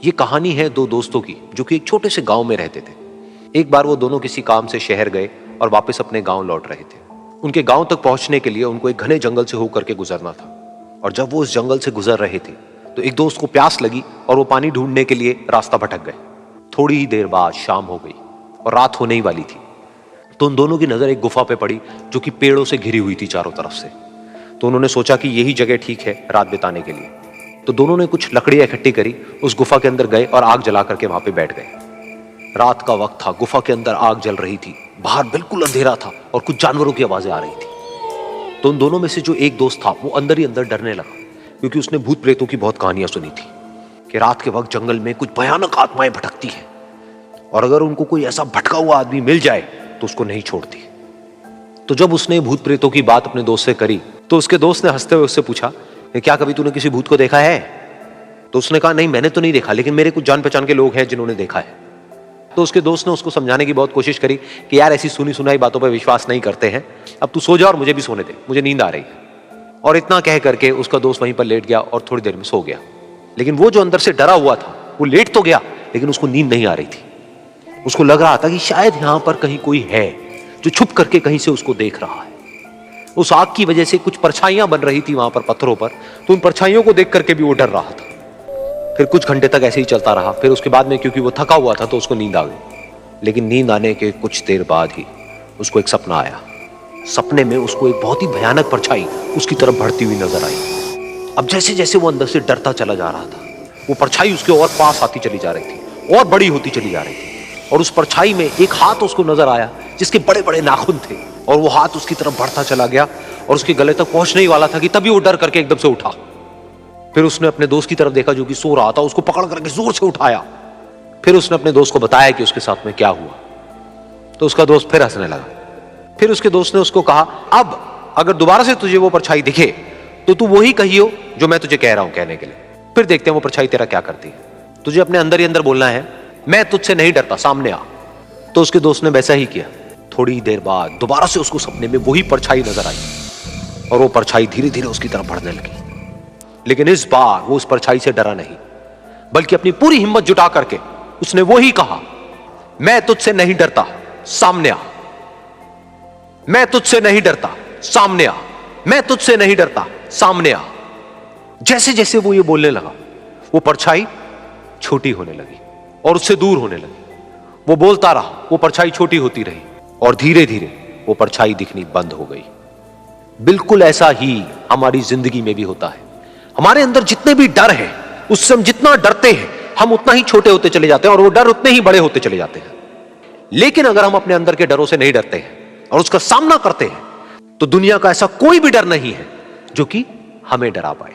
ये कहानी है दो दोस्तों की जो कि एक छोटे से गांव में रहते थे। एक बार वो दोनों किसी काम से शहर गए और वापस अपने गांव लौट रहे थे। उनके गांव तक पहुंचने के लिए उनको एक घने जंगल से होकर के गुजरना था। और जब वो उस जंगल से गुजर रहे थे तो एक दोस्त को प्यास लगी और वो पानी ढूंढने के लिए रास्ता भटक गए। थोड़ी ही देर बाद शाम हो गई और रात होने ही वाली थी। तो उन दोनों की नजर एक गुफा पे पड़ी जो कि पेड़ों से घिरी हुई थी चारों तरफ से। तो उन्होंने सोचा कि यही जगह ठीक है रात बिताने के लिए। तो दोनों ने कुछ लकड़ियां इकट्ठी करी, उस गुफा के अंदर गए और आग जला करके वहां पे बैठ गए। रात का वक्त था, गुफा के अंदर आग जल रही थी, बाहर बिल्कुल अंधेरा था और कुछ जानवरों की आवाजें आ रही थी। तो उन दोनों में से जो एक दोस्त था वो अंदर ही अंदर डरने लगा, क्योंकि उसने भूत प्रेतों की बहुत कहानियां सुनी थी कि रात के वक्त जंगल में कुछ भयानक आत्माएं भटकती हैं और अगर उनको कोई ऐसा भटका हुआ आदमी मिल जाए तो उसको नहीं छोड़ती। तो जब उसने भूत प्रेतों की बात अपने दोस्त से करी तो उसके दोस्त ने हंसते हुए उससे पूछा, क्या कभी तूने किसी भूत को देखा है? तो उसने कहा, नहीं मैंने तो नहीं देखा, लेकिन मेरे कुछ जान पहचान के लोग हैं जिन्होंने देखा है। तो उसके दोस्त ने उसको समझाने की बहुत कोशिश करी कि यार ऐसी सुनी सुनाई बातों पर विश्वास नहीं करते हैं, अब तू सो जा और मुझे भी सोने दे, मुझे नींद आ रही है। और इतना कह करके उसका दोस्त वहीं पर लेट गया और थोड़ी देर में सो गया। लेकिन वो जो अंदर से डरा हुआ था वो लेट तो गया, लेकिन उसको नींद नहीं आ रही थी। उसको लग रहा था कि शायद यहां पर कहीं कोई है जो छुप करके कहीं से उसको देख रहा है। उस आग की वजह से कुछ परछाइयां बन रही थी वहां पर पत्थरों पर, तो उन परछाइयों को देख करके भी वो डर रहा था। फिर कुछ घंटे तक ऐसे ही चलता रहा। फिर उसके बाद में क्योंकि वो थका हुआ था तो उसको नींद आ गई। लेकिन नींद आने के कुछ देर बाद ही उसको एक सपना आया। सपने में उसको एक बहुत ही भयानक परछाई उसकी तरफ बढ़ती हुई नजर आई। अब जैसे जैसे वो अंदर से डरता चला जा रहा था, वो परछाई उसके और पास आती चली जा रही थी और बड़ी होती चली जा रही थी। और उस परछाई में एक हाथ उसको नजर आया जिसके बड़े बड़े नाखून थे, और वो हाथ उसकी तरफ बढ़ता चला गया और उसके गले तक पहुंचने ही वाला था कि तभी वो डर करके एकदम से उठा। फिर उसने अपने दोस्त की तरफ देखा जो कि सो रहा था, उसको पकड़ करके जोर से उठाया। फिर उसने अपने दोस्त को बताया कि उसके साथ में क्या हुआ। तो उसका दोस्त फिर हंसने लगा। फिर उसके दोस्त ने उसको कहा, अब अगर दोबारा से तुझे वो परछाई दिखे तो तू वही कहियो जो मैं तुझे कह रहा हूं कहने के लिए, फिर देखते हैं वो परछाई तेरा क्या करती है। तुझे अपने अंदर ही अंदर बोलना है, मैं तुझसे नहीं डरता, सामने आ। तो उसके दोस्त ने वैसा ही किया। थोड़ी देर बाद दोबारा से उसको सपने में वही परछाई नजर आई और वो परछाई धीरे धीरे उसकी तरफ बढ़ने लगी। लेकिन इस बार वो उस परछाई से डरा नहीं, बल्कि अपनी पूरी हिम्मत जुटा करके उसने वही कहा, मैं तुझसे नहीं डरता, सामने आ। मैं तुझसे नहीं डरता, सामने आ। मैं तुझसे नहीं डरता, सामने आ। जैसे जैसे वो ये बोलने लगा वो परछाई छोटी होने लगी और उससे दूर होने लगी। वो बोलता रहा, वो परछाई छोटी होती रही और धीरे धीरे वो परछाई दिखनी बंद हो गई। बिल्कुल ऐसा ही हमारी जिंदगी में भी होता है। हमारे अंदर जितने भी डर है, उससे हम जितना डरते हैं हम उतना ही छोटे होते चले जाते हैं और वो डर उतने ही बड़े होते चले जाते हैं। लेकिन अगर हम अपने अंदर के डरों से नहीं डरते हैं और उसका सामना करते हैं तो दुनिया का ऐसा कोई भी डर नहीं है जो कि हमें डरा पाए।